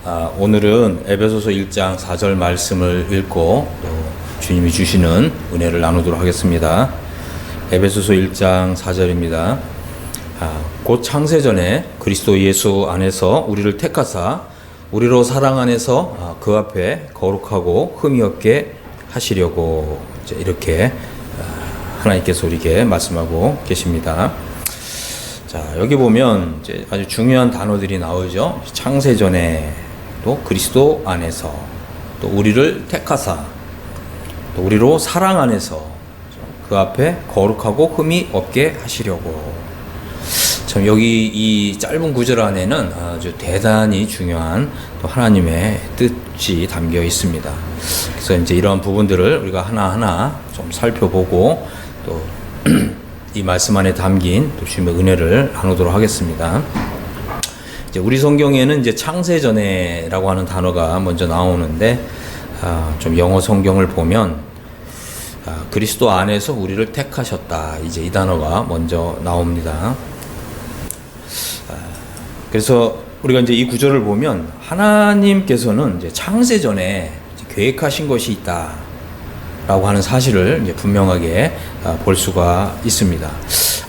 오늘은 에베소서 1장 4절 말씀을 읽고 또 주님이 주시는 은혜를 나누도록 하겠습니다. 에베소서 1장 4절입니다. 곧 창세전에 그리스도 예수 안에서 우리를 택하사 우리로 사랑 안에서 그 앞에 거룩하고 흠이 없게 하시려고 이렇게 하나님께서 우리에게 말씀하고 계십니다. 자, 여기 보면 이제 아주 중요한 단어들이 나오죠. 창세전에 또 그리스도 안에서 또 우리를 택하사 또 우리로 사랑 안에서 그 앞에 거룩하고 흠이 없게 하시려고. 참 여기 이 짧은 구절 안에는 아주 대단히 중요한 또 하나님의 뜻이 담겨 있습니다. 그래서 이제 이러한 부분들을 우리가 하나하나 좀 살펴보고 또 이 말씀 안에 담긴 또 주님의 은혜를 나누도록 하겠습니다. 이제 우리 성경에는 이제 창세전에라고 하는 단어가 먼저 나오는데 좀 영어 성경을 보면 그리스도 안에서 우리를 택하셨다. 이제 이 단어가 먼저 나옵니다. 그래서 우리가 이제 이 구절을 보면 하나님께서는 이제 창세전에 계획하신 것이 있다라고 하는 사실을 이제 분명하게 볼 수가 있습니다.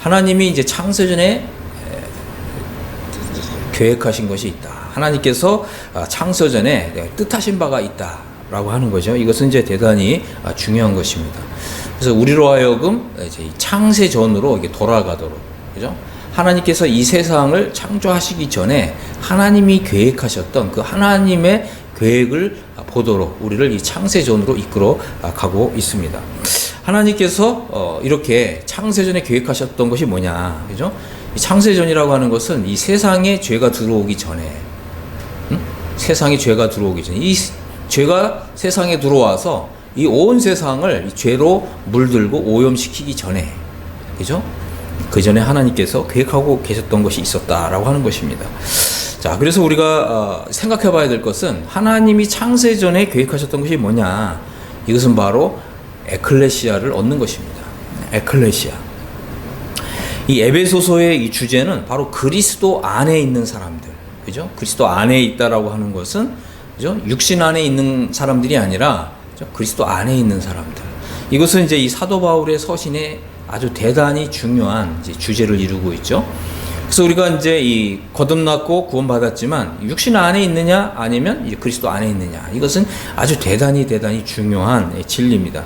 하나님이 이제 창세전에 계획하신 것이 있다. 하나님께서 창세전에 뜻하신 바가 있다라고 하는 거죠. 이것은 이제 대단히 중요한 것입니다. 그래서 우리로 하여금 이제 창세전으로 이게 돌아가도록, 그죠? 하나님께서 이 세상을 창조하시기 전에 하나님이 계획하셨던 그 하나님의 계획을 보도록 우리를 이 창세전으로 이끌어 가고 있습니다. 하나님께서 이렇게 창세전에 계획하셨던 것이 뭐냐, 그죠? 이 창세전이라고 하는 것은 이 세상에 죄가 들어오기 전에, 세상에 죄가 들어오기 전에, 이 죄가 세상에 들어와서 이 온 세상을 이 죄로 물들고 오염시키기 전에, 그죠? 그 전에 하나님께서 계획하고 계셨던 것이 있었다라고 하는 것입니다. 자, 그래서 우리가 생각해 봐야 될 것은 하나님이 창세전에 계획하셨던 것이 뭐냐? 이것은 바로 에클레시아를 얻는 것입니다. 에클레시아. 이 에베소서의 이 주제는 바로 그리스도 안에 있는 사람들, 그죠? 그리스도 안에 있다라고 하는 것은, 그죠? 육신 안에 있는 사람들이 아니라, 그죠? 그리스도 안에 있는 사람들. 이것은 이제 이 사도 바울의 서신에 아주 대단히 중요한 이제 주제를 이루고 있죠. 그래서 우리가 이제 이 거듭났고 구원받았지만 육신 안에 있느냐 아니면 이제 그리스도 안에 있느냐, 이것은 아주 대단히 중요한 진리입니다.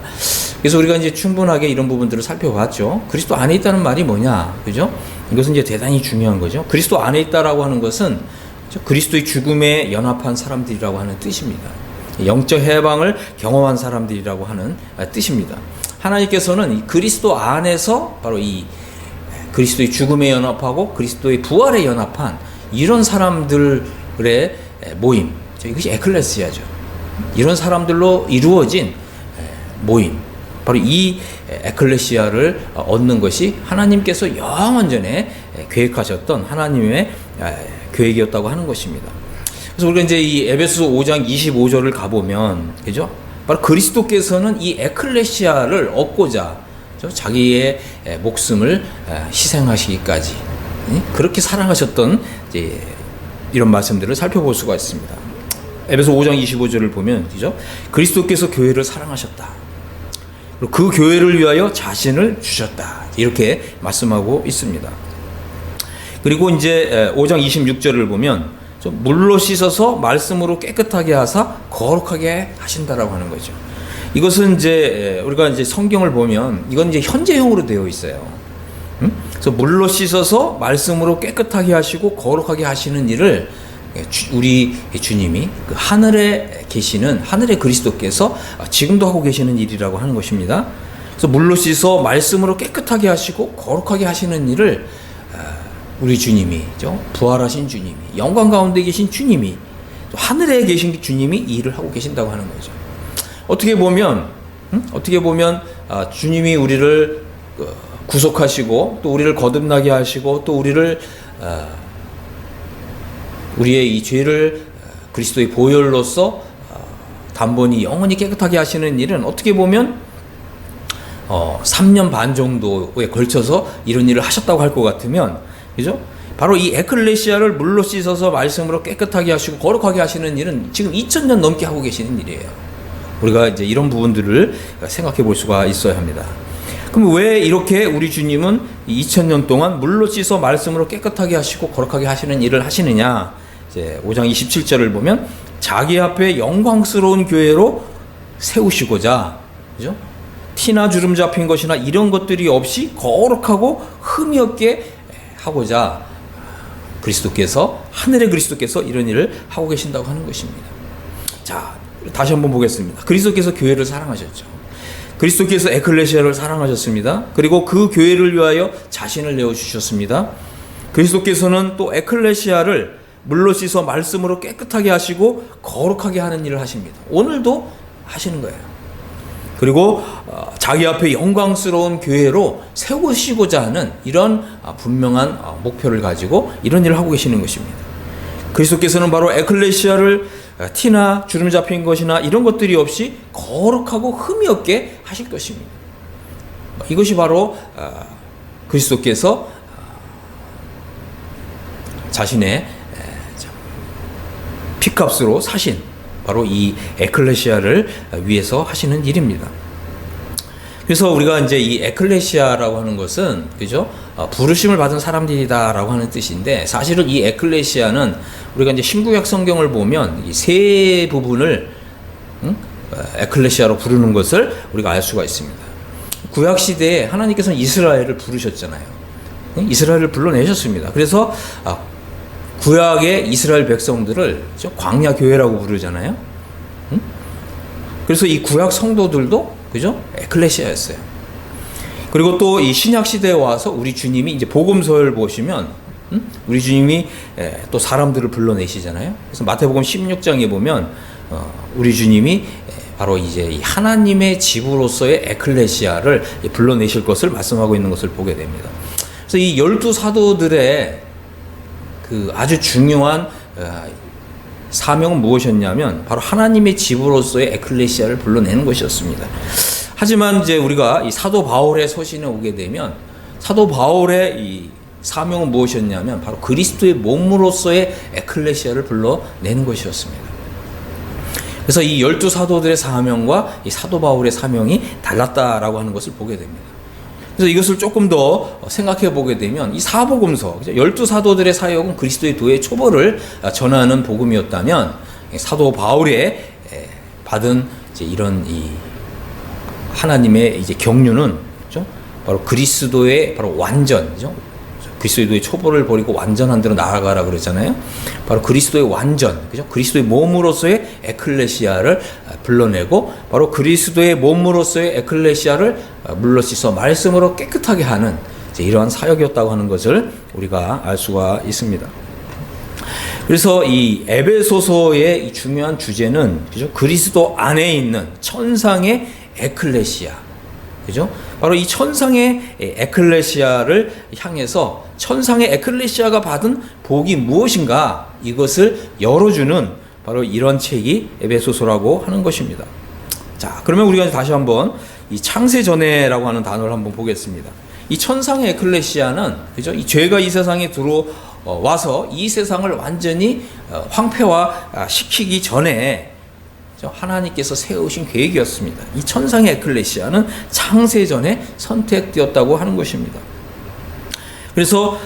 그래서 우리가 이제 충분하게 이런 부분들을 살펴봤죠. 그리스도 안에 있다는 말이 뭐냐, 그죠? 이것은 이제 대단히 중요한 거죠. 그리스도 안에 있다라고 하는 것은 그리스도의 죽음에 연합한 사람들이라고 하는 뜻입니다. 영적 해방을 경험한 사람들이라고 하는 뜻입니다. 하나님께서는 이 그리스도 안에서 바로 이 그리스도의 죽음에 연합하고 그리스도의 부활에 연합한 이런 사람들의 모임, 이것이 에클레시아죠. 이런 사람들로 이루어진 모임, 바로 이 에클레시아를 얻는 것이 하나님께서 영원 전에 계획하셨던 하나님의 계획이었다고 하는 것입니다. 그래서 우리가 이제 이 에베소서 5장 25절을 가보면, 그죠? 바로 그리스도께서는 이 에클레시아를 얻고자 자기의 목숨을 희생하시기까지 그렇게 사랑하셨던 이제 이런 말씀들을 살펴볼 수가 있습니다. 에베소 5장 25절을 보면, 그죠? 그리스도께서 교회를 사랑하셨다. 그리고 그 교회를 위하여 자신을 주셨다. 이렇게 말씀하고 있습니다. 그리고 이제 5장 26절을 보면 물로 씻어서 말씀으로 깨끗하게 하사 거룩하게 하신다라고 하는 거죠. 이것은 이제 우리가 이제 성경을 보면 이건 이제 현재형으로 되어 있어요. 그래서 물로 씻어서 말씀으로 깨끗하게 하시고 거룩하게 하시는 일을 우리 주님이 그 하늘에 계시는 하늘의 그리스도께서 지금도 하고 계시는 일이라고 하는 것입니다. 그래서 물로 씻어 말씀으로 깨끗하게 하시고 거룩하게 하시는 일을 우리 주님이, 부활하신 주님이, 영광 가운데 계신 주님이, 하늘에 계신 주님이 이 일을 하고 계신다고 하는 거죠. 어떻게 보면 주님이 우리를 구속하시고 또 우리를 거듭나게 하시고 또 우리를 우리의 이 죄를 그리스도의 보혈로서 단번이 영원히 깨끗하게 하시는 일은 어떻게 보면 3년 반 정도에 걸쳐서 이런 일을 하셨다고 할 것 같으면, 그죠? 바로 이 에클레시아를 물로 씻어서 말씀으로 깨끗하게 하시고 거룩하게 하시는 일은 지금 2000년 넘게 하고 계시는 일이에요. 우리가 이제 이런 부분들을 생각해 볼 수가 있어야 합니다. 그럼 왜 이렇게 우리 주님은 2000년 동안 물로 씻어 말씀으로 깨끗하게 하시고 거룩하게 하시는 일을 하시느냐? 이제 5장 27절을 보면 자기 앞에 영광스러운 교회로 세우시고자, 그죠? 티나 주름 잡힌 것이나 이런 것들이 없이 거룩하고 흠이 없게 하고자 그리스도께서, 하늘의 그리스도께서 이런 일을 하고 계신다고 하는 것입니다. 자, 다시 한번 보겠습니다. 그리스도께서 교회를 사랑하셨죠. 그리스도께서 에클레시아를 사랑하셨습니다. 그리고 그 교회를 위하여 자신을 내어주셨습니다. 그리스도께서는 또 에클레시아를 물로 씻어 말씀으로 깨끗하게 하시고 거룩하게 하는 일을 하십니다. 오늘도 하시는 거예요. 그리고 자기 앞에 영광스러운 교회로 세우시고자 하는 이런 분명한 목표를 가지고 이런 일을 하고 계시는 것입니다. 그리스도께서는 바로 에클레시아를 티나 주름 잡힌 것이나 이런 것들이 없이 거룩하고 흠이 없게 하실 것입니다. 이것이 바로 그리스도께서 자신의 피값으로 사신 바로 이 에클레시아를 위해서 하시는 일입니다. 그래서 우리가 이제 이 에클레시아라고 하는 것은, 그죠? 부르심을 받은 사람들이다라고 하는 뜻인데, 사실은 이 에클레시아는 우리가 이제 신구약 성경을 보면 이 세 부분을 에클레시아로 부르는 것을 우리가 알 수가 있습니다. 구약 시대에 하나님께서는 이스라엘을 부르셨잖아요. 이스라엘을 불러내셨습니다. 그래서 구약의 이스라엘 백성들을 광야 교회라고 부르잖아요. 그래서 이 구약 성도들도, 그죠? 에클레시아였어요. 그리고 또 이 신약 시대에 와서 우리 주님이 이제 복음서를 보시면 우리 주님이 또 사람들을 불러내시잖아요. 그래서 마태복음 16장에 보면 우리 주님이 바로 이제 이 하나님의 집으로서의 에클레시아를 불러내실 것을 말씀하고 있는 것을 보게 됩니다. 그래서 이 12사도들의 그 아주 중요한 사명은 무엇이었냐면 바로 하나님의 집으로서의 에클레시아를 불러내는 것이었습니다. 하지만 이제 우리가 이 사도 바울의 서신에 오게 되면 사도 바울의 이 사명은 무엇이었냐면 바로 그리스도의 몸으로서의 에클레시아를 불러내는 것이었습니다. 그래서 이 12사도들의 사명과 이 사도 바울의 사명이 달랐다라고 하는 것을 보게 됩니다. 그래서 이것을 조금 더 생각해 보게 되면 이 사복음서, 12사도들의 사역은 그리스도의 도의 초벌을 전하는 복음이었다면 사도 바울의 받은 이제 이런 이 하나님의 이제 경륜은, 그렇죠? 바로 그리스도의 바로 완전, 그렇죠? 그리스도의 초보를 버리고 완전한 데로 나아가라 그러잖아요. 바로 그리스도의 완전, 그죠? 그리스도의 몸으로서의 에클레시아를 불러내고 바로 그리스도의 몸으로서의 에클레시아를 물로 씻어 말씀으로 깨끗하게 하는 이러한 사역이었다고 하는 것을 우리가 알 수가 있습니다. 그래서 이 에베소서의 이 중요한 주제는, 그죠? 그리스도 안에 있는 천상의 에클레시아, 그죠? 바로 이 천상의 에클레시아를 향해서 천상의 에클레시아가 받은 복이 무엇인가, 이것을 열어주는 바로 이런 책이 에베소서라고 하는 것입니다. 자, 그러면 우리가 다시 한번 이 창세전에라고 하는 단어를 한번 보겠습니다. 이 천상의 에클레시아는, 그죠? 이 죄가 이 세상에 들어와서 이 세상을 완전히 황폐화 시키기 전에 하나님께서 세우신 계획이었습니다. 이 천상의 에클레시아는 창세전에 선택되었다고 하는 것입니다. 그래서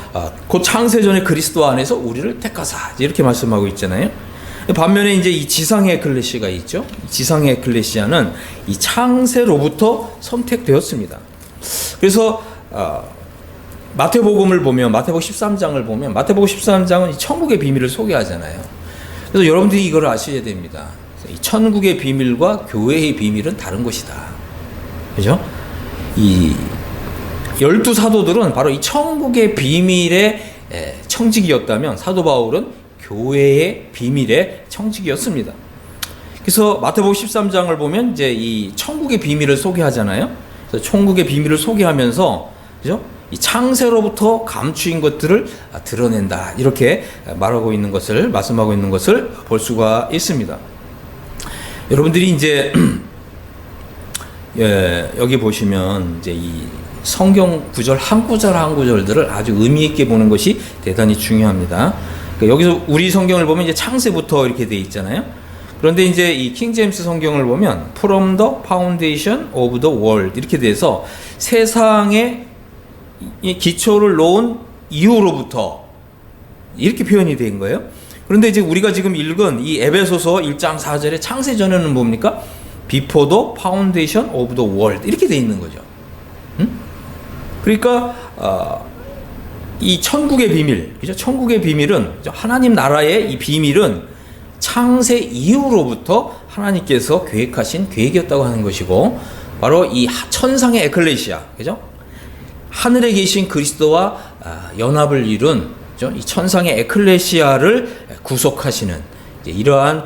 곧 창세전에 그리스도 안에서 우리를 택하사, 이렇게 말씀하고 있잖아요. 반면에 이제 이 지상의 에클레시아가 있죠. 지상의 에클레시아는 이 창세로부터 선택되었습니다. 그래서 마태복음을 보면, 마태복음 13장을 보면, 마태복음 13장은 이 천국의 비밀을 소개하잖아요. 그래서 여러분들이 이걸 아셔야 됩니다. 이 천국의 비밀과 교회의 비밀은 다른 것이다. 그죠? 이 12사도들은 바로 이 천국의 비밀의 청직이었다면 사도 바울은 교회의 비밀의 청직이었습니다. 그래서 마태복음 13장을 보면 이제 이 천국의 비밀을 소개하잖아요. 그래서 천국의 비밀을 소개하면서, 그죠? 이 창세로부터 감추인 것들을 드러낸다, 이렇게 말하고 있는 것을, 말씀하고 있는 것을 볼 수가 있습니다. 여러분들이 이제 여기 보시면 이제 이 성경 구절 한 구절 한 구절들을 아주 의미 있게 보는 것이 대단히 중요합니다. 그러니까 여기서 우리 성경을 보면 이제 창세부터 이렇게 돼 있잖아요. 그런데 이제 이 킹제임스 성경을 보면 From the foundation of the world 이렇게 돼서 세상의 이 기초를 놓은 이후로부터 이렇게 표현이 된 거예요. 그런데 이제 우리가 지금 읽은 이 에베소서 1장 4절의 창세 전에는 뭡니까? Before the foundation of the world 이렇게 돼 있는 거죠. 그러니까 이 천국의 비밀, 그죠? 천국의 비밀은 하나님 나라의 이 비밀은 창세 이후로부터 하나님께서 계획하신 계획이었다고 하는 것이고, 바로 이 천상의 에클레시아, 그죠? 하늘에 계신 그리스도와 연합을 이룬, 그죠? 이 천상의 에클레시아를 구속하시는 이러한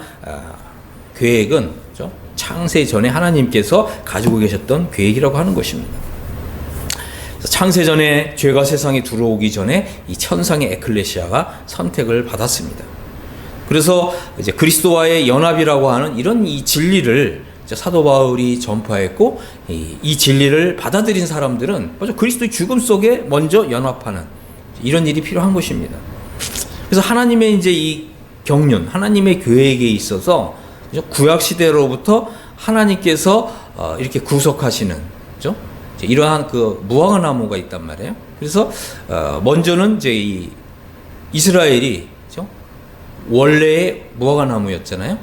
계획은, 그죠? 창세 전에 하나님께서 가지고 계셨던 계획이라고 하는 것입니다. 창세 전에 죄가 세상에 들어오기 전에 이 천상의 에클레시아가 선택을 받았습니다. 그래서 이제 그리스도와의 연합이라고 하는 이런 이 진리를 사도 바울이 전파했고, 이 진리를 받아들인 사람들은 먼저 그리스도의 죽음 속에 먼저 연합하는 이런 일이 필요한 것입니다. 그래서 하나님의 이제 이 경륜, 하나님의 계획에 있어서 구약 시대로부터 하나님께서 이렇게 구속하시는, 그죠? 이러한 그 무화과 나무가 있단 말이에요. 그래서 먼저는 이제 이 이스라엘이, 그죠? 원래의 무화과 나무였잖아요.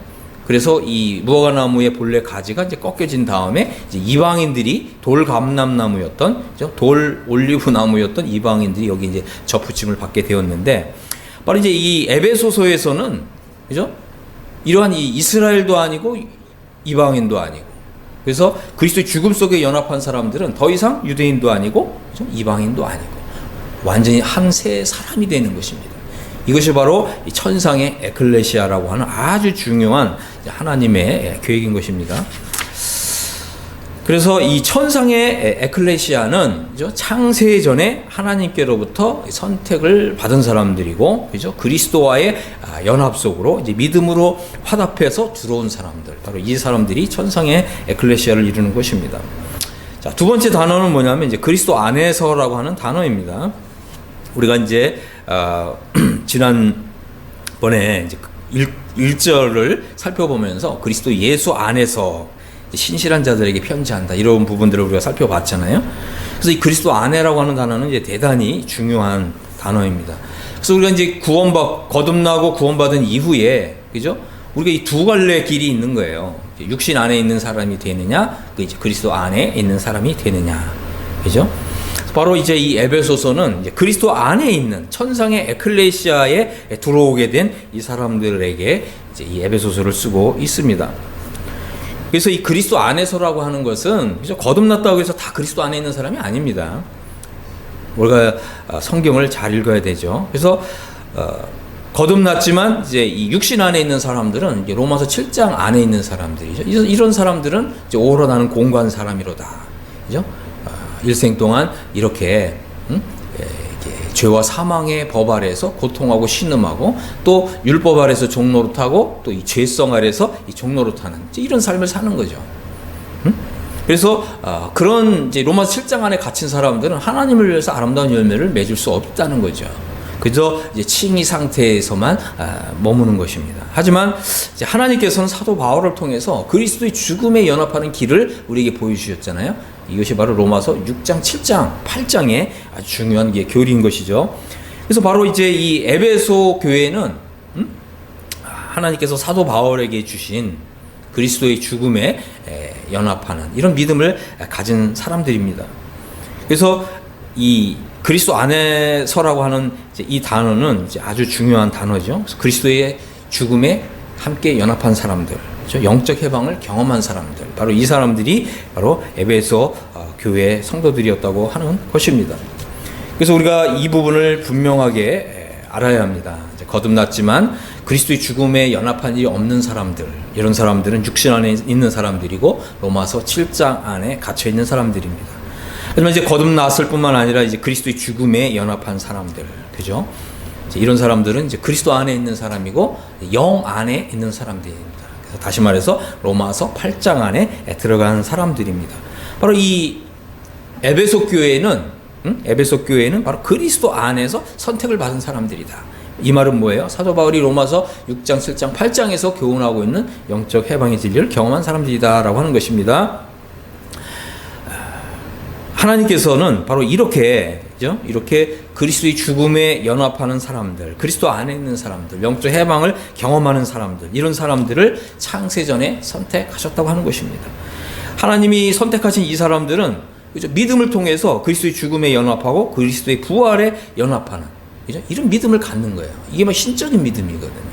그래서 이 무화과 나무의 본래 가지가 이제 꺾여진 다음에 이제 이방인들이 돌 감람나무였던, 그죠? 돌 올리브 나무였던 이방인들이 여기 이제 접붙임을 받게 되었는데, 바로 이제 이 에베소서에서는, 그죠? 이러한 이 이스라엘도 아니고 이방인도 아니고, 그래서 그리스도의 죽음 속에 연합한 사람들은 더 이상 유대인도 아니고, 그죠? 이방인도 아니고 완전히 한 새 사람이 되는 것입니다. 이것이 바로 이 천상의 에클레시아라고 하는 아주 중요한 하나님의 계획인 것입니다. 그래서 이 천상의 에클레시아는, 그죠? 창세 전에 하나님께로부터 선택을 받은 사람들이고, 그죠? 그리스도와의 연합 속으로 이제 믿음으로 화답해서 들어온 사람들, 바로 이 사람들이 천상의 에클레시아를 이루는 것입니다. 자, 두 번째 단어는 뭐냐면 이제 그리스도 안에서라고 하는 단어입니다. 우리가 이제 지난번에 이제 1절을 살펴보면서 그리스도 예수 안에서 신실한 자들에게 편지한다, 이런 부분들을 우리가 살펴봤잖아요. 그래서 이 그리스도 안에라고 하는 단어는 이제 대단히 중요한 단어입니다. 그래서 우리가 이제 거듭나고 구원받은 이후에, 그죠? 우리가 이 두 갈래 길이 있는 거예요. 육신 안에 있는 사람이 되느냐, 이제 그리스도 안에 있는 사람이 되느냐, 그죠? 바로 이제 이 에베소서는 이제 그리스도 안에 있는 천상의 에클레시아에 들어오게 된 이 사람들에게 이제 이 에베소서를 쓰고 있습니다. 그래서 이 그리스도 안에서라고 하는 것은, 그죠? 거듭났다고 해서 다 그리스도 안에 있는 사람이 아닙니다. 우리가 성경을 잘 읽어야 되죠. 그래서 거듭났지만 이제 이 육신 안에 있는 사람들은 이제 로마서 7장 안에 있는 사람들이죠. 이런 사람들은 이제 오로 나는 공고한 사람이로다, 그죠? 일생 동안 이렇게 죄와 사망의 법 아래에서 고통하고 신음하고, 또 율법 아래에서 종노릇하고, 또 이 죄성 아래에서 이 종노릇하는 이런 삶을 사는 거죠. 그래서 그런 이제 로마서 7장 안에 갇힌 사람들은 하나님을 위해서 아름다운 열매를 맺을 수 없다는 거죠. 그저 이제 칭의 상태에서만 머무는 것입니다. 하지만 이제 하나님께서는 사도 바울을 통해서 그리스도의 죽음에 연합하는 길을 우리에게 보여주셨잖아요. 이것이 바로 로마서 6장, 7장, 8장의 아주 중요한 교리인 것이죠. 그래서 바로 이제 이 에베소 교회는 하나님께서 사도 바울에게 주신 그리스도의 죽음에 연합하는 이런 믿음을 가진 사람들입니다. 그래서 이 그리스도 안에서라고 하는 이 단어는 이제 아주 중요한 단어죠. 그리스도의 죽음에 함께 연합한 사람들, 그렇죠? 영적 해방을 경험한 사람들, 바로 이 사람들이 바로 에베소 교회 성도들이었다고 하는 것입니다. 그래서 우리가 이 부분을 분명하게 알아야 합니다. 이제 거듭났지만 그리스도의 죽음에 연합한 일이 없는 사람들, 이런 사람들은 육신 안에 있는 사람들이고 로마서 7장 안에 갇혀 있는 사람들입니다. 하지만 이제 거듭났을 뿐만 아니라 이제 그리스도의 죽음에 연합한 사람들, 그죠? 이제 이런 사람들은 이제 그리스도 안에 있는 사람이고 영 안에 있는 사람들입니다. 그래서 다시 말해서 로마서 8장 안에 들어간 사람들입니다. 바로 이 에베소 교회는 바로 그리스도 안에서 선택을 받은 사람들이다. 이 말은 뭐예요? 사도 바울이 로마서 6장, 7장, 8장에서 교훈하고 있는 영적 해방의 진리를 경험한 사람들이다라고 하는 것입니다. 하나님께서는 바로 이렇게 그리스도의 죽음에 연합하는 사람들, 그리스도 안에 있는 사람들, 영적 해방을 경험하는 사람들, 이런 사람들을 창세전에 선택하셨다고 하는 것입니다. 하나님이 선택하신 이 사람들은 믿음을 통해서 그리스도의 죽음에 연합하고 그리스도의 부활에 연합하는 이런 믿음을 갖는 거예요. 이게 뭐 신적인 믿음이거든요.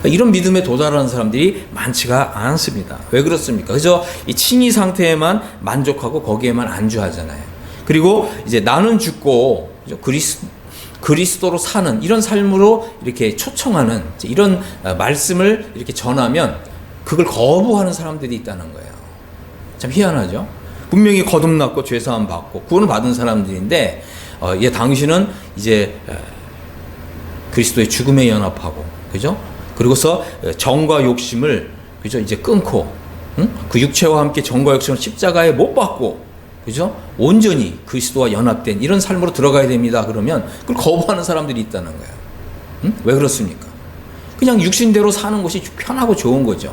이런 믿음에 도달하는 사람들이 많지가 않습니다. 왜 그렇습니까? 그저 이 칭의 상태에만 만족하고 거기에만 안주하잖아요. 그리고 이제 나는 죽고 그리스도로 사는 이런 삶으로 이렇게 초청하는 이런 말씀을 이렇게 전하면 그걸 거부하는 사람들이 있다는 거예요. 참 희한하죠? 분명히 거듭났고 죄사함 받고 구원을 받은 사람들인데 당신은 이제 그리스도의 죽음에 연합하고, 그죠? 그리고서 정과 욕심을, 그죠? 이제 끊고, 그 육체와 함께 정과 욕심을 십자가에 못 박고, 그죠? 온전히 그리스도와 연합된 이런 삶으로 들어가야 됩니다. 그러면 그걸 거부하는 사람들이 있다는 거예요. 왜 그렇습니까? 그냥 육신대로 사는 것이 편하고 좋은 거죠.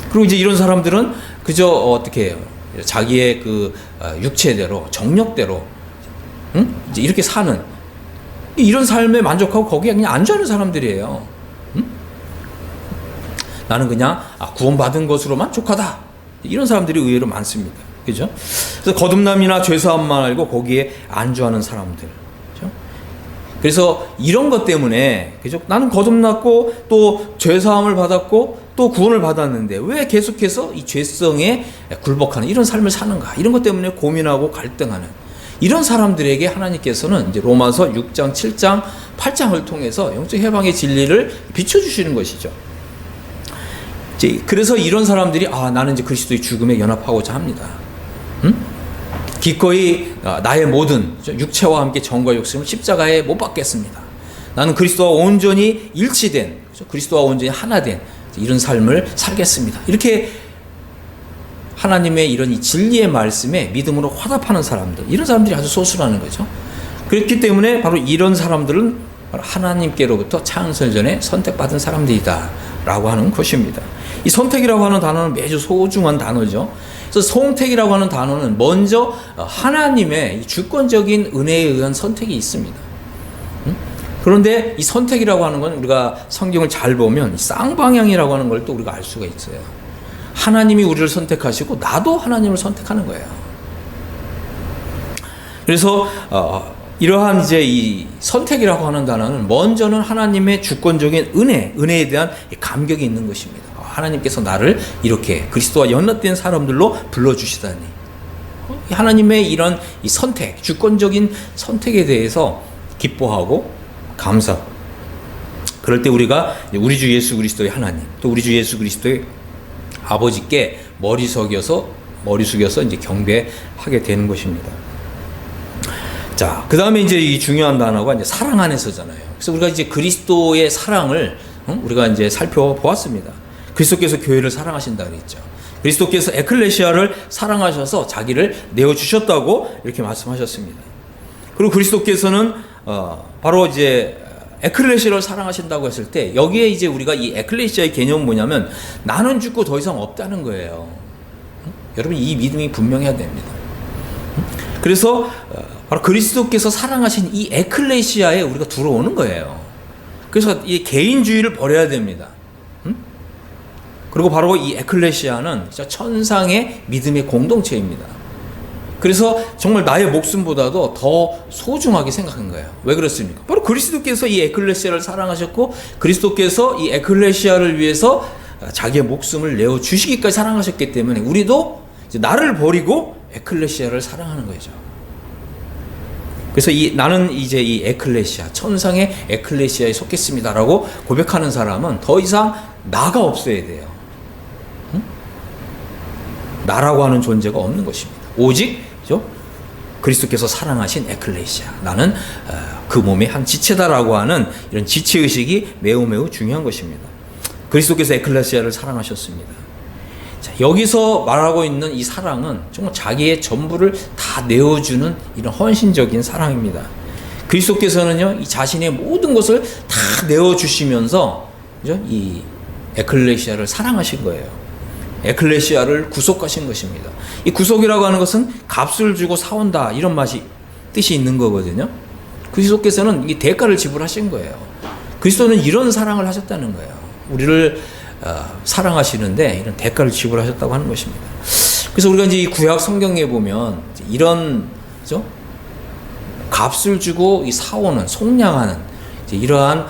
그리고 이제 이런 사람들은 그저 어떻게 해요? 자기의 그 육체대로, 정력대로, 이제 이렇게 사는 이런 삶에 만족하고 거기에 그냥 안주하는 사람들이에요. 나는 그냥 구원받은 것으로만 족하다. 이런 사람들이 의외로 많습니다. 그죠? 그래서 거듭남이나 죄사함만 알고 거기에 안주하는 사람들. 그죠? 그래서 이런 것 때문에, 그죠? 나는 거듭났고 또 죄사함을 받았고 또 구원을 받았는데 왜 계속해서 이 죄성에 굴복하는 이런 삶을 사는가? 이런 것 때문에 고민하고 갈등하는 이런 사람들에게 하나님께서는 이제 로마서 6장, 7장, 8장을 통해서 영적 해방의 진리를 비춰주시는 것이죠. 그래서 이런 사람들이 나는 이제 그리스도의 죽음에 연합하고자 합니다. 기꺼이 나의 모든 육체와 함께 정과 욕심을 십자가에 못 박겠습니다. 나는 그리스도와 온전히 일치된, 그리스도와 온전히 하나 된 이런 삶을 살겠습니다. 이렇게 하나님의 이런 이 진리의 말씀에 믿음으로 화답하는 사람들, 이런 사람들이 아주 소수라는 거죠. 그렇기 때문에 바로 이런 사람들은 바로 하나님께로부터 창설전에 선택받은 사람들이다 라고 하는 것입니다. 이 선택이라고 하는 단어는 매우 소중한 단어죠. 그래서 선택이라고 하는 단어는 먼저 하나님의 주권적인 은혜에 의한 선택이 있습니다. 그런데 이 선택이라고 하는 건 우리가 성경을 잘 보면 쌍방향이라고 하는 걸 또 우리가 알 수가 있어요. 하나님이 우리를 선택하시고 나도 하나님을 선택하는 거예요. 그래서 이러한 이제 이 선택이라고 하는 단어는 먼저는 하나님의 주권적인 은혜에 대한 감격이 있는 것입니다. 하나님께서 나를 이렇게 그리스도와 연합된 사람들로 불러주시다니. 하나님의 이런 이 선택, 주권적인 선택에 대해서 기뻐하고 감사. 그럴 때 우리가 우리 주 예수 그리스도의 하나님, 또 우리 주 예수 그리스도의 아버지께 머리 숙여서 이제 경배하게 되는 것입니다. 자, 그 다음에 이제 이 중요한 단어가 이제 사랑 안에서잖아요. 그래서 우리가 이제 그리스도의 사랑을 우리가 이제 살펴보았습니다. 그리스도께서 교회를 사랑하신다 그랬죠. 그리스도께서 에클레시아를 사랑하셔서 자기를 내어주셨다고 이렇게 말씀하셨습니다. 그리고 그리스도께서는 바로 이제 에클레시아를 사랑하신다고 했을 때 여기에 이제 우리가 이 에클레시아의 개념은 뭐냐면 나는 죽고 더 이상 없다는 거예요. 여러분 이 믿음이 분명해야 됩니다. 그래서 바로 그리스도께서 사랑하신 이 에클레시아에 우리가 들어오는 거예요. 그래서 이 개인주의를 버려야 됩니다. 그리고 바로 이 에클레시아는 천상의 믿음의 공동체입니다. 그래서 정말 나의 목숨보다도 더 소중하게 생각한 거예요. 왜 그렇습니까? 바로 그리스도께서 이 에클레시아를 사랑하셨고 그리스도께서 이 에클레시아를 위해서 자기의 목숨을 내어 주시기까지 사랑하셨기 때문에 우리도 이제 나를 버리고 에클레시아를 사랑하는 거죠. 그래서 나는 이제 이 에클레시아, 천상의 에클레시아에 속했습니다라고 고백하는 사람은 더 이상 나가 없어야 돼요. 나라고 하는 존재가 없는 것입니다. 오직 그리스도께서 사랑하신 에클레시아, 나는 그 몸의 한 지체다라고 하는 이런 지체의식이 매우 중요한 것입니다. 그리스도께서 에클레시아를 사랑하셨습니다. 자, 여기서 말하고 있는 이 사랑은 정말 자기의 전부를 다 내어주는 이런 헌신적인 사랑입니다. 그리스도께서는요, 이 자신의 모든 것을 다 내어주시면서, 그죠? 이 에클레시아를 사랑하신 거예요. 에클레시아를 구속하신 것입니다. 이 구속이라고 하는 것은 값을 주고 사온다, 이런 뜻이 있는 거거든요. 그리스도께서는 이 대가를 지불하신 거예요. 그리스도는 이런 사랑을 하셨다는 거예요. 우리를 사랑하시는데 이런 대가를 지불하셨다고 하는 것입니다. 그래서 우리가 이제 이 구약 성경에 보면 이런, 그죠? 값을 주고 이 사오는, 속량하는 이러한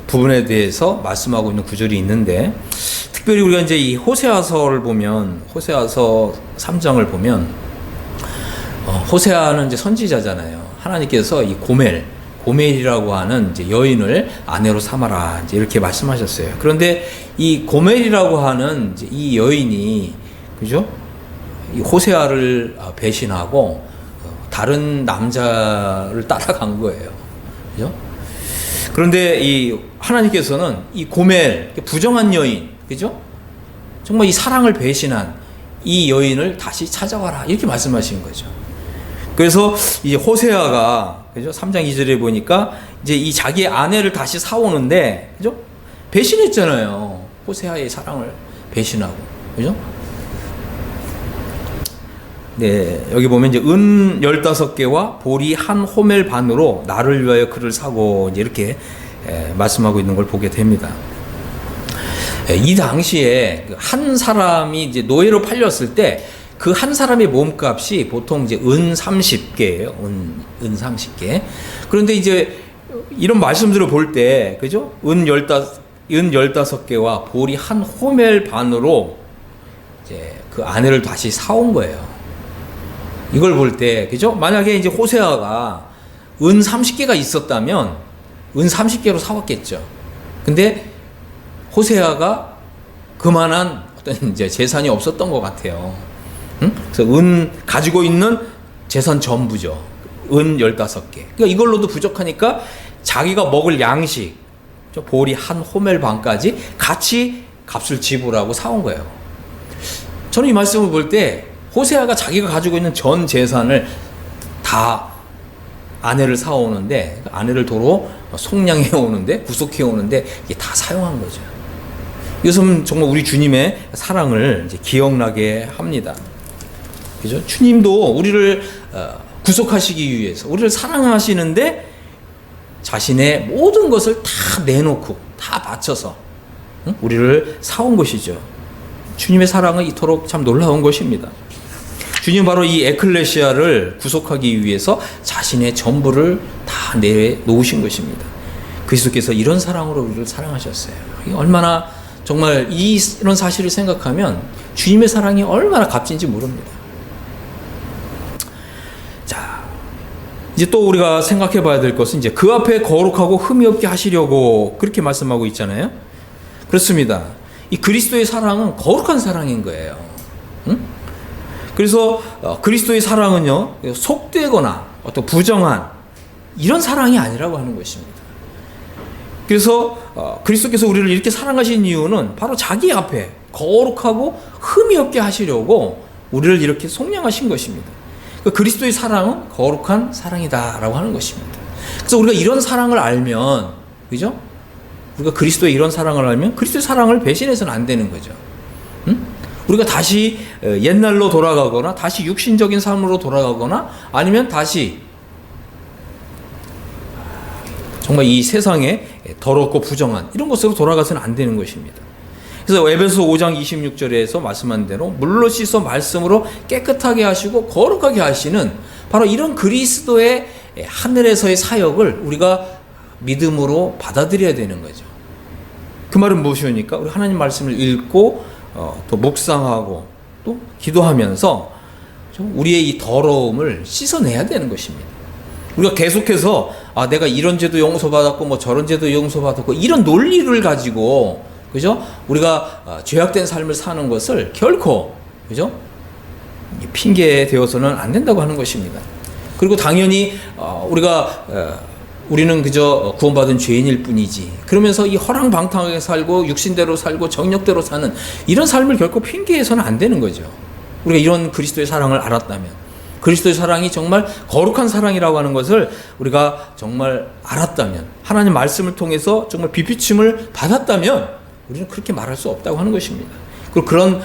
부분에 대해서 말씀하고 있는 구절이 있는데, 특별히 우리가 이제 이 호세아서를 보면, 호세아서 3장을 보면, 호세아는 이제 선지자잖아요. 하나님께서 이 고멜이라고 하는 이제 여인을 아내로 삼아라, 이제 이렇게 말씀하셨어요. 그런데 이 고멜이라고 하는 이제 이 여인이, 그죠? 이 호세아를 배신하고 다른 남자를 따라간 거예요. 그죠? 그런데 이 하나님께서는 이 고멜, 부정한 여인, 그죠? 정말 이 사랑을 배신한 이 여인을 다시 찾아와라, 이렇게 말씀하신 거죠. 그래서 이 호세아가, 그죠? 3장 2절에 보니까 이제 이 자기의 아내를 다시 사오는데, 그죠? 배신했잖아요. 호세아의 사랑을 배신하고, 그죠? 네, 여기 보면 이제 은 15개와 보리 한 호멜 반으로 나를 위하여 그를 사고, 이제 이렇게 말씀하고 있는 걸 보게 됩니다. 이 당시에 한 사람이 이제 노예로 팔렸을 때 그 한 사람의 몸값이 보통 이제 은 30개예요. 은 30개. 그런데 이제 이런 말씀들을 볼 때, 그죠? 은 15개와 보리 한 호멜 반으로 이제 그 아내를 다시 사온 거예요. 이걸 볼 때, 그죠? 만약에 이제 호세아가 은 30개가 있었다면 은 30개로 사왔겠죠. 근데 호세아가 그만한 어떤 이제 재산이 없었던 것 같아요. 응? 그래서 은 가지고 있는 재산 전부죠. 은 15개. 그러니까 이걸로도 부족하니까 자기가 먹을 양식, 보리 한 호멜 반까지 같이 값을 지불하고 사온 거예요. 저는 이 말씀을 볼 때 호세아가 자기가 가지고 있는 전 재산을 다 아내를 사오는데, 아내를 도로 속량해 오는데, 구속해 오는데, 이게 다 사용한 거죠. 이것은 정말 우리 주님의 사랑을 이제 기억나게 합니다. 그죠? 주님도 우리를 구속하시기 위해서, 우리를 사랑하시는데, 자신의 모든 것을 다 내놓고, 다 바쳐서, 우리를 사온 것이죠. 주님의 사랑은 이토록 참 놀라운 것입니다. 주님 바로 이 에클레시아를 구속하기 위해서 자신의 전부를 다 내놓으신 것입니다. 그리스도께서 이런 사랑으로 우리를 사랑하셨어요. 얼마나 정말 이런 사실을 생각하면 주님의 사랑이 얼마나 값진지 모릅니다. 자, 이제 또 우리가 생각해 봐야 될 것은 이제 그 앞에 거룩하고 흠이 없게 하시려고 그렇게 말씀하고 있잖아요. 그렇습니다. 이 그리스도의 사랑은 거룩한 사랑인 거예요. 응? 그래서 그리스도의 사랑은요, 속되거나 어떤 부정한 이런 사랑이 아니라고 하는 것입니다. 그래서 그리스도께서 우리를 이렇게 사랑하신 이유는 바로 자기 앞에 거룩하고 흠이 없게 하시려고 우리를 이렇게 속량하신 것입니다. 그러니까 그리스도의 사랑은 거룩한 사랑이다라고 하는 것입니다. 그래서 우리가 이런 사랑을 알면, 그죠? 우리가 그리스도의 이런 사랑을 알면 그리스도의 사랑을 배신해서는 안 되는 거죠. 응? 우리가 다시 옛날로 돌아가거나 다시 육신적인 삶으로 돌아가거나 아니면 다시 정말 이 세상에 더럽고 부정한 이런 것으로 돌아가서는 안 되는 것입니다. 그래서 에베소 5장 26절에서 말씀한 대로 물로 씻어 말씀으로 깨끗하게 하시고 거룩하게 하시는 바로 이런 그리스도의 하늘에서의 사역을 우리가 믿음으로 받아들여야 되는 거죠. 그 말은 무엇이니까 우리 하나님 말씀을 읽고 또 묵상하고 또 기도하면서 우리의 이 더러움을 씻어내야 되는 것입니다. 우리가 계속해서 내가 이런 죄도 용서받았고 뭐 저런 죄도 용서받았고 이런 논리를 가지고, 그죠? 우리가 죄악된 삶을 사는 것을 결코, 그죠? 핑계 되어서는 안 된다고 하는 것입니다. 그리고 당연히 우리가 우리는 그저 구원받은 죄인일 뿐이지. 그러면서 이 허랑방탕하게 살고 육신대로 살고 정력대로 사는 이런 삶을 결코 핑계해서는 안 되는 거죠. 우리가 이런 그리스도의 사랑을 알았다면, 그리스도의 사랑이 정말 거룩한 사랑이라고 하는 것을 우리가 정말 알았다면, 하나님 말씀을 통해서 정말 비피침을 받았다면 우리는 그렇게 말할 수 없다고 하는 것입니다. 그리고 그런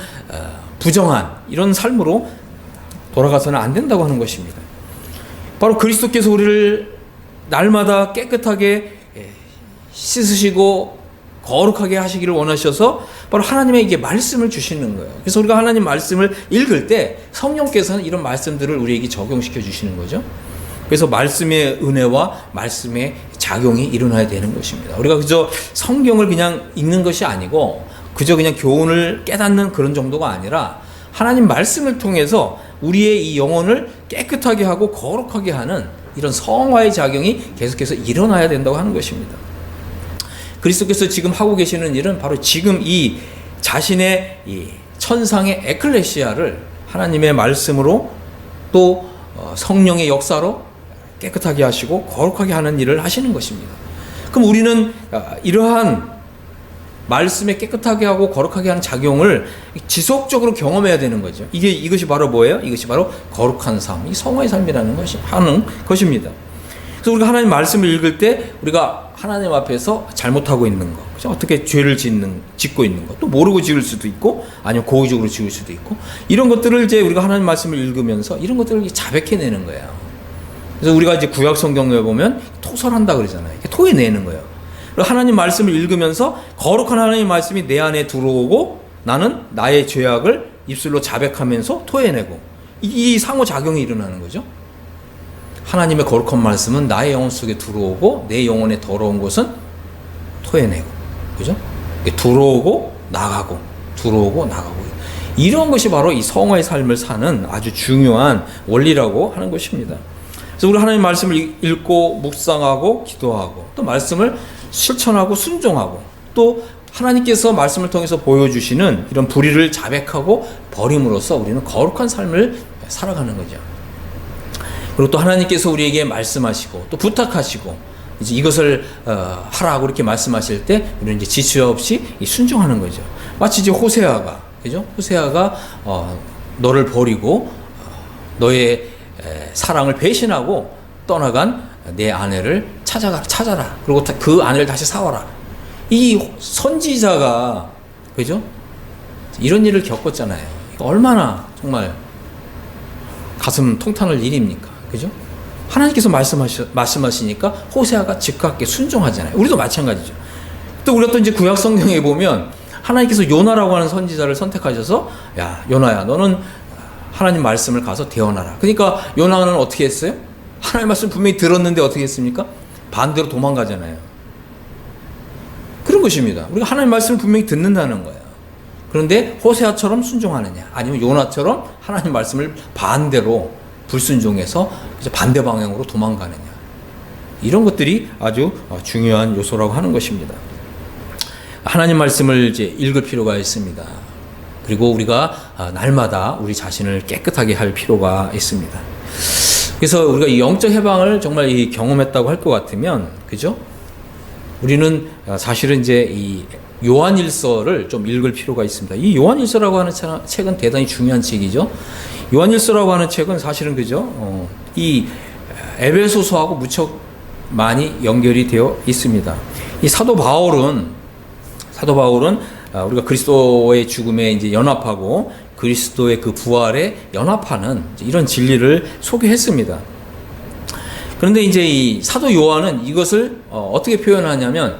부정한 이런 삶으로 돌아가서는 안 된다고 하는 것입니다. 바로 그리스도께서 우리를 날마다 깨끗하게 씻으시고 거룩하게 하시기를 원하셔서 바로 하나님의 말씀을 주시는 거예요. 그래서 우리가 하나님 말씀을 읽을 때 성령께서는 이런 말씀들을 우리에게 적용시켜 주시는 거죠. 그래서 말씀의 은혜와 말씀의 작용이 일어나야 되는 것입니다. 우리가 그저 성경을 그냥 읽는 것이 아니고 그저 그냥 교훈을 깨닫는 그런 정도가 아니라 하나님 말씀을 통해서 우리의 이 영혼을 깨끗하게 하고 거룩하게 하는 이런 성화의 작용이 계속해서 일어나야 된다고 하는 것입니다. 그리스도께서 지금 하고 계시는 일은 바로 지금 이 자신의 이 천상의 에클레시아를 하나님의 말씀으로 또 성령의 역사로 깨끗하게 하시고 거룩하게 하는 일을 하시는 것입니다. 그럼 우리는 이러한 말씀에 깨끗하게 하고 거룩하게 하는 작용을 지속적으로 경험해야 되는 거죠. 이것이 바로 뭐예요? 이것이 바로 거룩한 삶, 이 성화의 삶이라는 것이 하는 것입니다. 그래서 우리가 하나님 말씀을 읽을 때 우리가 하나님 앞에서 잘못하고 있는 거, 그렇죠? 어떻게 죄를 짓고 있는 거, 또 모르고 지을 수도 있고, 아니면 고의적으로 지을 수도 있고, 이런 것들을 이제 우리가 하나님 말씀을 읽으면서 이런 것들을 자백해내는 거예요. 그래서 우리가 이제 구약 성경에 보면 토설한다 그러잖아요. 이렇게 토해내는 거예요. 그리고 하나님 말씀을 읽으면서 거룩한 하나님 말씀이 내 안에 들어오고 나는 나의 죄악을 입술로 자백하면서 토해내고 이 상호작용이 일어나는 거죠. 하나님의 거룩한 말씀은 나의 영혼 속에 들어오고 내 영혼의 더러운 것은 토해내고, 그죠? 들어오고 나가고 들어오고 나가고, 이런 것이 바로 이 성화의 삶을 사는 아주 중요한 원리라고 하는 것입니다. 그래서 우리 하나님 말씀을 읽고 묵상하고 기도하고 또 말씀을 실천하고 순종하고 또 하나님께서 말씀을 통해서 보여주시는 이런 불의를 자백하고 버림으로써 우리는 거룩한 삶을 살아가는 거죠. 그리고 또 하나님께서 우리에게 말씀하시고 또 부탁하시고 이제 이것을 하라고 이렇게 말씀하실 때 우리는 이제 지체 없이 순종하는 거죠. 마치 이제 호세아가, 그죠? 호세아가 너를 버리고 너의 사랑을 배신하고 떠나간 내 아내를 찾아라. 그리고 그 아내를 다시 사와라. 이 선지자가, 그죠? 이런 일을 겪었잖아요. 얼마나 정말 가슴 통탄할 일입니까? 그죠? 하나님께서 말씀하시니까 호세아가 즉각 순종하잖아요. 우리도 마찬가지죠. 또 우리가 또 이제 구약 성경에 보면 하나님께서 요나라고 하는 선지자를 선택하셔서 야, 요나야, 너는 하나님 말씀을 가서 대언하라. 그러니까 요나는 어떻게 했어요? 하나님 말씀 분명히 들었는데 어떻게 했습니까? 반대로 도망가잖아요. 그런 것입니다. 우리가 하나님 말씀을 분명히 듣는다는 거예요. 그런데 호세아처럼 순종하느냐, 아니면 요나처럼 하나님 말씀을 반대로 불순종해서 반대 방향으로 도망가느냐, 이런 것들이 아주 중요한 요소라고 하는 것입니다. 하나님 말씀을 이제 읽을 필요가 있습니다. 그리고 우리가 날마다 우리 자신을 깨끗하게 할 필요가 있습니다. 그래서 우리가 이 영적 해방을 정말 경험했다고 할 것 같으면, 그죠? 우리는 사실은 이제 이 요한일서를 좀 읽을 필요가 있습니다. 이 요한일서라고 하는 책은 대단히 중요한 책이죠. 요한일서라고 하는 책은 사실은, 그죠? 이 에베소서하고 무척 많이 연결이 되어 있습니다. 이 사도 바울은 우리가 그리스도의 죽음에 이제 연합하고 그리스도의 그 부활에 연합하는 이런 진리를 소개했습니다. 그런데 이제 이 사도 요한은 이것을 어떻게 표현하냐면,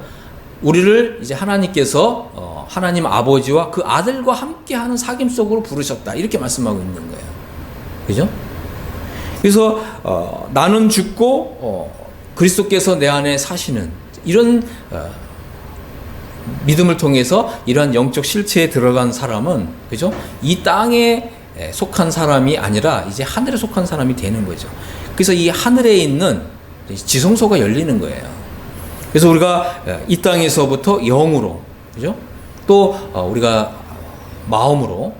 우리를 이제 하나님께서 하나님 아버지와 그 아들과 함께하는 사귐 속으로 부르셨다, 이렇게 말씀하고 있는 거예요. 그죠? 그래서 나는 죽고 그리스도께서 내 안에 사시는 이런 믿음을 통해서 이러한 영적 실체에 들어간 사람은, 그죠? 이 땅에 속한 사람이 아니라 이제 하늘에 속한 사람이 되는 거죠. 그래서 이 하늘에 있는 지성소가 열리는 거예요. 그래서 우리가 이 땅에서부터 영으로, 그죠? 또 우리가 마음으로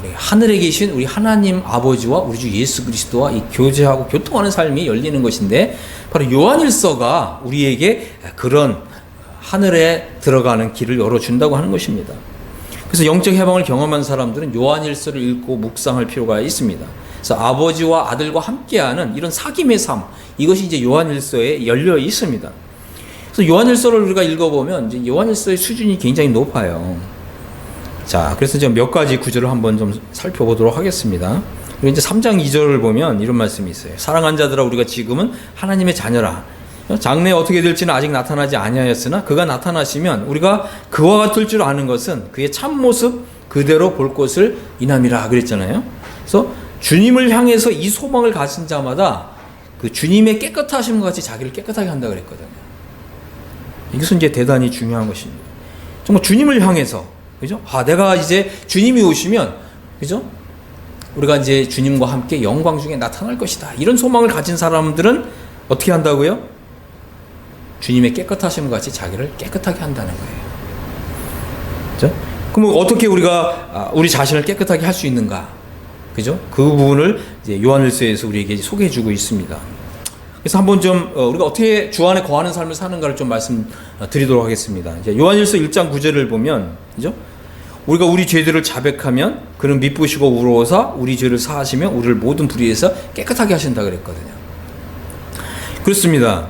우리 하늘에 계신 우리 하나님 아버지와 우리 주 예수 그리스도와 이 교제하고 교통하는 삶이 열리는 것인데, 바로 요한일서가 우리에게 그런 하늘에 들어가는 길을 열어준다고 하는 것입니다. 그래서 영적 해방을 경험한 사람들은 요한일서를 읽고 묵상할 필요가 있습니다. 그래서 아버지와 아들과 함께하는 이런 사귐의 삶, 이것이 이제 요한일서에 열려 있습니다. 그래서 요한일서를 우리가 읽어보면 이제 요한일서의 수준이 굉장히 높아요. 자, 그래서 제가 몇 가지 구절을 한번 좀 살펴보도록 하겠습니다. 그리고 이제 3장 2절을 보면 이런 말씀이 있어요. 사랑한 자들아, 우리가 지금은 하나님의 자녀라. 장래에 어떻게 될지는 아직 나타나지 아니하였으나 그가 나타나시면 우리가 그와 같을 줄 아는 것은 그의 참모습 그대로 볼 것을 인함이라 그랬잖아요. 그래서 주님을 향해서 이 소망을 가진 자마다 그 주님의 깨끗하심과 같이 자기를 깨끗하게 한다 그랬거든요. 이것은 이제 대단히 중요한 것입니다. 정말 주님을 향해서, 그죠? 내가 이제 주님이 오시면, 그죠? 우리가 이제 주님과 함께 영광 중에 나타날 것이다. 이런 소망을 가진 사람들은 어떻게 한다고요? 주님의 깨끗하심과 같이 자기를 깨끗하게 한다는 거예요. 그죠? 그럼 어떻게 우리가 우리 자신을 깨끗하게 할 수 있는가? 그죠? 그 부분을 이제 요한일서에서 우리에게 소개해주고 있습니다. 그래서 한번 좀 우리가 어떻게 주 안에 거하는 삶을 사는가를 좀 말씀드리도록 하겠습니다. 이제 요한일서 1장 9절을 보면, 그죠? 우리가 우리 죄들을 자백하면 그는 미쁘시고 우러워서 우리 죄를 사하시며 우리를 모든 불의에서 깨끗하게 하신다 그랬거든요. 그렇습니다.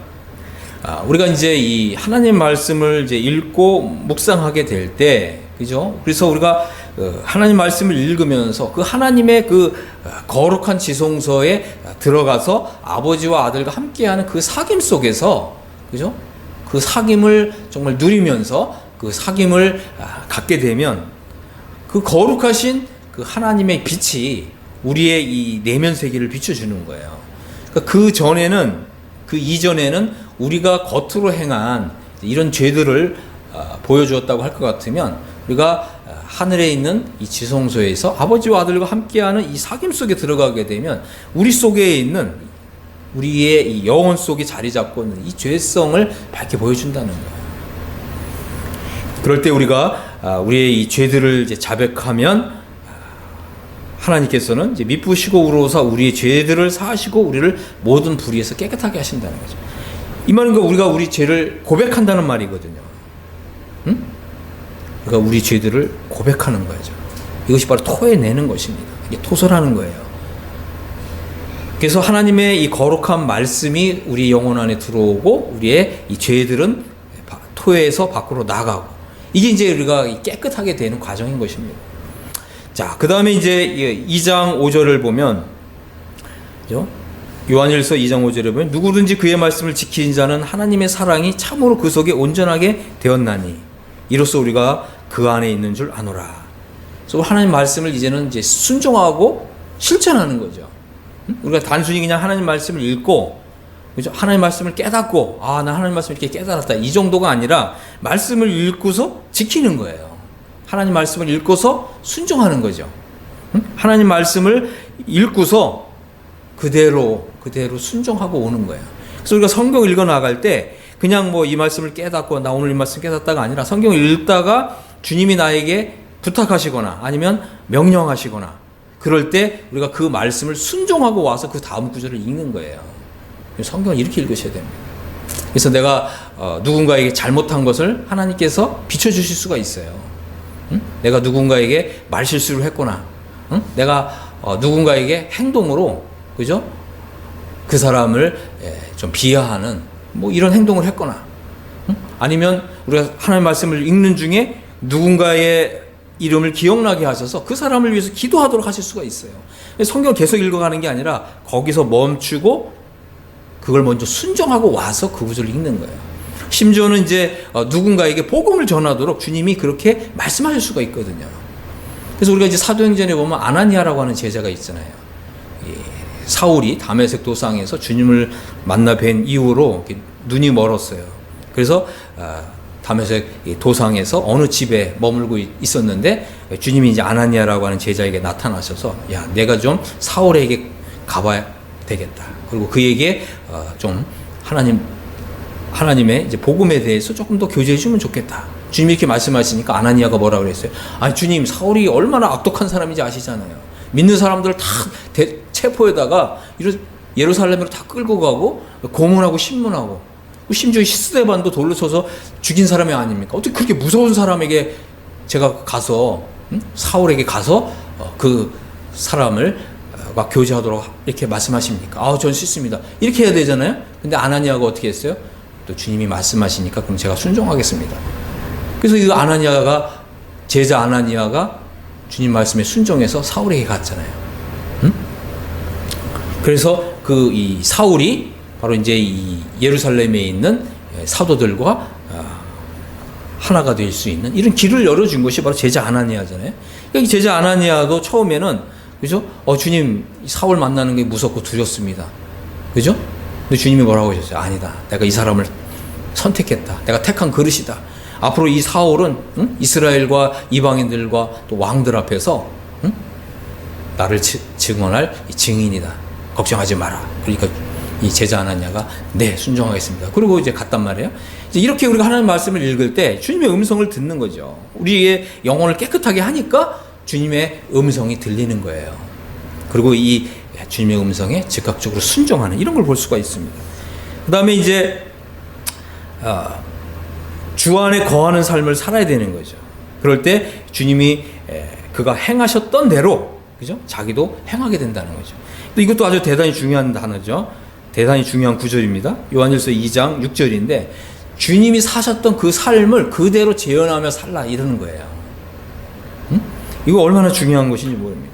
우리가 이제 이 하나님 말씀을 이제 읽고 묵상하게 될 때, 그죠? 그래서 우리가 하나님 말씀을 읽으면서 그 하나님의 그 거룩한 지성소에 들어가서 아버지와 아들과 함께하는 그 사귐 속에서, 그죠? 그 사귐을 정말 누리면서 그 사귐을 갖게 되면 그 거룩하신 그 하나님의 빛이 우리의 이 내면 세계를 비춰주는 거예요. 그러니까 그 이전에는 우리가 겉으로 행한 이런 죄들을 보여주었다고 할 것 같으면, 우리가 하늘에 있는 이 지성소에서 아버지와 아들과 함께하는 이 사귐 속에 들어가게 되면 우리 속에 있는 우리의 이 영혼 속에 자리 잡고 있는 이 죄성을 밝게 보여준다는 거예요. 그럴 때 우리가 우리의 이 죄들을 이제 자백하면 하나님께서는 이제 미쁘시고 우러워서 우리의 죄들을 사하시고 우리를 모든 불의에서 깨끗하게 하신다는 거죠. 이 말은 우리가 우리 죄를 고백한다는 말이거든요. 응? 그러니까 우리 죄들을 고백하는 거죠. 이것이 바로 토해내는 것입니다. 이게 토설하는 거예요. 그래서 하나님의 이 거룩한 말씀이 우리 영혼 안에 들어오고 우리의 이 죄들은 토해서 밖으로 나가고, 이게 이제 우리가 깨끗하게 되는 과정인 것입니다. 자, 그 다음에 이제 2장 5절을 보면, 요한일서 2장 5절에 보면 누구든지 그의 말씀을 지키는 자는 하나님의 사랑이 참으로 그 속에 온전하게 되었나니 이로써 우리가 그 안에 있는 줄 아노라. 그래서 하나님 말씀을 이제는 이제 순종하고 실천하는 거죠. 우리가 단순히 그냥 하나님 말씀을 읽고, 그죠? 하나님 말씀을 깨닫고, 나 하나님 말씀을 이렇게 깨달았다, 이 정도가 아니라 말씀을 읽고서 지키는 거예요. 하나님 말씀을 읽고서 순종하는 거죠. 하나님 말씀을 읽고서 그대로 순종하고 오는 거예요. 그래서 우리가 성경 읽어 나갈 때 그냥 뭐 이 말씀을 깨닫고 나 오늘 이 말씀 깨닫다가 아니라, 성경을 읽다가 주님이 나에게 부탁하시거나 아니면 명령하시거나 그럴 때 우리가 그 말씀을 순종하고 와서 그 다음 구절을 읽는 거예요. 성경을 이렇게 읽으셔야 됩니다. 그래서 내가 누군가에게 잘못한 것을 하나님께서 비춰주실 수가 있어요. 내가 누군가에게 말실수를 했거나, 내가 누군가에게 행동으로, 그죠? 그 사람을 좀 비하하는 뭐 이런 행동을 했거나, 아니면 우리가 하나님의 말씀을 읽는 중에 누군가의 이름을 기억나게 하셔서 그 사람을 위해서 기도하도록 하실 수가 있어요. 성경을 계속 읽어가는 게 아니라 거기서 멈추고 그걸 먼저 순종하고 와서 그 구절을 읽는 거예요. 심지어는 이제 누군가에게 복음을 전하도록 주님이 그렇게 말씀하실 수가 있거든요. 그래서 우리가 이제 사도행전에 보면 아나니아라고 하는 제자가 있잖아요. 사울이 다메섹 도상에서 주님을 만나 뵌 이후로 눈이 멀었어요. 그래서 다메섹 도상에서 어느 집에 머물고 있었는데 주님이 이제 아나니아라고 하는 제자에게 나타나셔서, 야, 내가 좀 사울에게 가봐야 되겠다. 그리고 그에게 좀 하나님의 이제 복음에 대해서 조금 더 교제해 주면 좋겠다. 주님이 이렇게 말씀하시니까 아나니아가 뭐라고 그랬어요? 아니 주님, 사울이 얼마나 악독한 사람인지 아시잖아요. 믿는 사람들을 다 체포에다가 예루살렘으로 다 끌고 가고 고문하고 신문하고 심지어 스데반도 돌로 쳐서 죽인 사람이 아닙니까? 어떻게 그렇게 무서운 사람에게 제가 가서 사울에게 가서 그 사람을 막 교제하도록 이렇게 말씀하십니까? 전 싫습니다. 이렇게 해야 되잖아요. 근데 아나니아가 어떻게 했어요? 또 주님이 말씀하시니까 그럼 제가 순종하겠습니다. 그래서 이 제자 아나니아가 주님 말씀에 순종해서 사울에게 갔잖아요. 그래서 이 사울이 바로 이제 이 예루살렘에 있는 사도들과 하나가 될 수 있는 이런 길을 열어준 것이 바로 제자 아나니아잖아요. 그러니까 이 제자 아나니아도 처음에는 그죠? 주님, 사울 만나는 게 무섭고 두렵습니다. 그죠? 근데 주님이 뭐라고 하셨어요? 아니다. 내가 이 사람을 선택했다. 내가 택한 그릇이다. 앞으로 이 사울은 이스라엘과 이방인들과 또 왕들 앞에서 나를 증언할 증인이다. 걱정하지 마라. 그러니까 이 제자 아나니아가 네, 순종하겠습니다. 그리고 이제 갔단 말이에요. 이제 이렇게 우리가 하나님 말씀을 읽을 때 주님의 음성을 듣는 거죠. 우리의 영혼을 깨끗하게 하니까 주님의 음성이 들리는 거예요. 그리고 이 주님의 음성에 즉각적으로 순종하는 이런 걸 볼 수가 있습니다. 그 다음에 이제 주 안에 거하는 삶을 살아야 되는 거죠. 그럴 때 주님이 그가 행하셨던 대로 그죠? 자기도 행하게 된다는 거죠. 또 이것도 아주 대단히 중요한 단어죠. 대단히 중요한 구절입니다. 요한일서 2장 6절인데 주님이 사셨던 그 삶을 그대로 재현하며 살라 이러는 거예요. 이거 얼마나 중요한 것인지 모릅니다.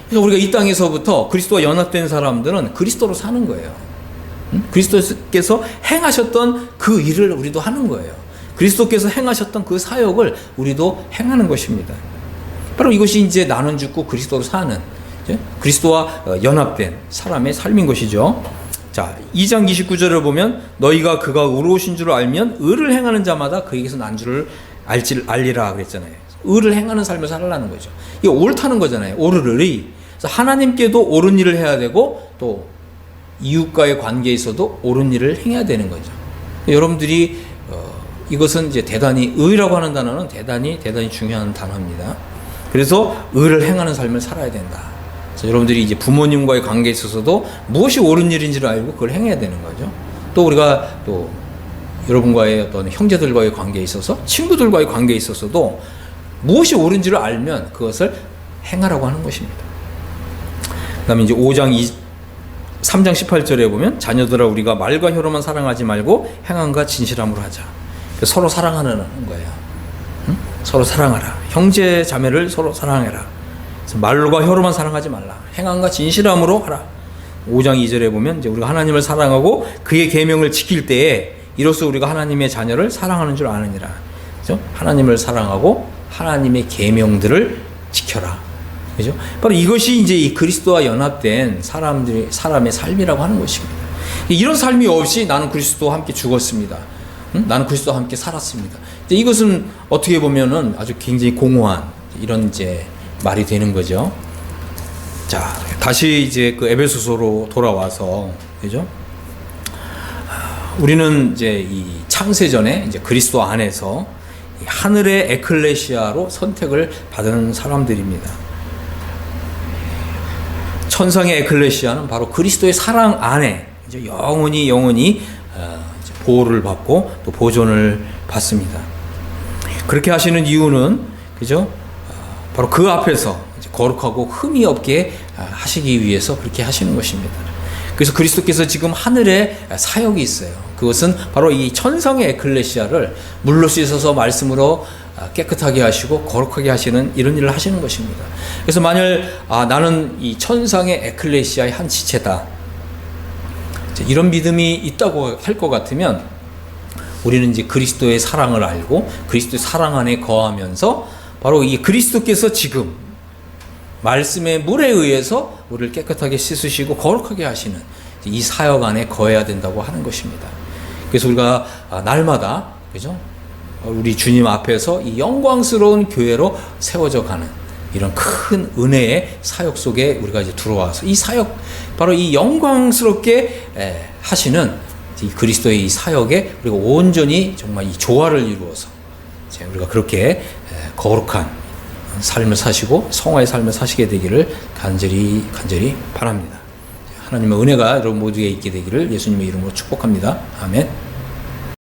그래서 우리가 이 땅에서부터 그리스도와 연합된 사람들은 그리스도로 사는 거예요. 그리스도께서 행하셨던 그 일을 우리도 하는 거예요. 그리스도께서 행하셨던 그 사역을 우리도 행하는 것입니다. 바로 이것이 이제 나는 죽고 그리스도로 사는 그리스도와 연합된 사람의 삶인 것이죠. 자, 2장 29절을 보면 너희가 그가 의로우신 줄 알면 의를 행하는 자마다 그에게서 난 줄을 알리라 그랬잖아요. 의를 행하는 삶을 살라는 거죠. 이게 옳다는 거잖아요. 옳으리. 그래서 하나님께도 옳은 일을 해야 되고 또 이웃과의 관계에서도 옳은 일을 행해야 되는 거죠. 여러분들이 이것은 이제 대단히 의라고 하는 단어는 대단히 중요한 단어입니다. 그래서 의를 행하는 삶을 살아야 된다. 그래서 여러분들이 이제 부모님과의 관계에 있어서도 무엇이 옳은 일인지를 알고 그걸 행해야 되는 거죠. 또 우리가 또 여러분과의 어떤 형제들과의 관계에 있어서 친구들과의 관계에 있어서도 무엇이 옳은지를 알면 그것을 행하라고 하는 것입니다. 그 다음에 이제 3장 18절에 보면 자녀들아 우리가 말과 혀로만 사랑하지 말고 행함과 진실함으로 하자. 서로 사랑하는 거예요. 서로 사랑하라. 형제 자매를 서로 사랑해라. 말과 혀로만 사랑하지 말라. 행함과 진실함으로 하라. 5장 2절에 보면 이제 우리가 하나님을 사랑하고 그의 계명을 지킬 때에 이로써 우리가 하나님의 자녀를 사랑하는 줄 아느니라. 그죠? 하나님을 사랑하고 하나님의 계명들을 지켜라. 그죠? 바로 이것이 이제 이 그리스도와 연합된 사람의 삶이라고 하는 것입니다. 이런 삶이 없이 나는 그리스도와 함께 죽었습니다. 나는 그리스도와 함께 살았습니다. 이것은 어떻게 보면은 아주 굉장히 공허한 이런 이제 말이 되는 거죠. 자, 다시 이제 그 에베소서로 돌아와서, 그죠? 우리는 이제 이 창세전에 이제 그리스도 안에서 하늘의 에클레시아로 선택을 받은 사람들입니다. 천상의 에클레시아는 바로 그리스도의 사랑 안에 이제 영원히 보호를 받고 또 보존을 받습니다. 그렇게 하시는 이유는 그죠? 바로 그 앞에서 이제 거룩하고 흠이 없게 하시기 위해서 그렇게 하시는 것입니다. 그래서 그리스도께서 지금 하늘에 사역이 있어요. 그것은 바로 이 천상의 에클레시아를 물로 씻어서 말씀으로 깨끗하게 하시고 거룩하게 하시는 이런 일을 하시는 것입니다. 그래서 만일 나는 이 천상의 에클레시아의 한 지체다, 이런 믿음이 있다고 할 것 같으면 우리는 이제 그리스도의 사랑을 알고 그리스도의 사랑 안에 거하면서 바로 이 그리스도께서 지금 말씀의 물에 의해서 우리를 깨끗하게 씻으시고 거룩하게 하시는 이 사역 안에 거해야 된다고 하는 것입니다. 그래서 우리가 날마다 그죠? 우리 주님 앞에서 이 영광스러운 교회로 세워져 가는 이런 큰 은혜의 사역 속에 우리가 이제 들어와서 이 사역, 바로 이 영광스럽게 하시는 이 그리스도의 이 사역에 우리가 온전히 정말 이 조화를 이루어서 이제 우리가 그렇게 거룩한 삶을 사시고 성화의 삶을 사시게 되기를 간절히 바랍니다. 하나님의 은혜가 여러분 모두에 있게 되기를 예수님의 이름으로 축복합니다. 아멘.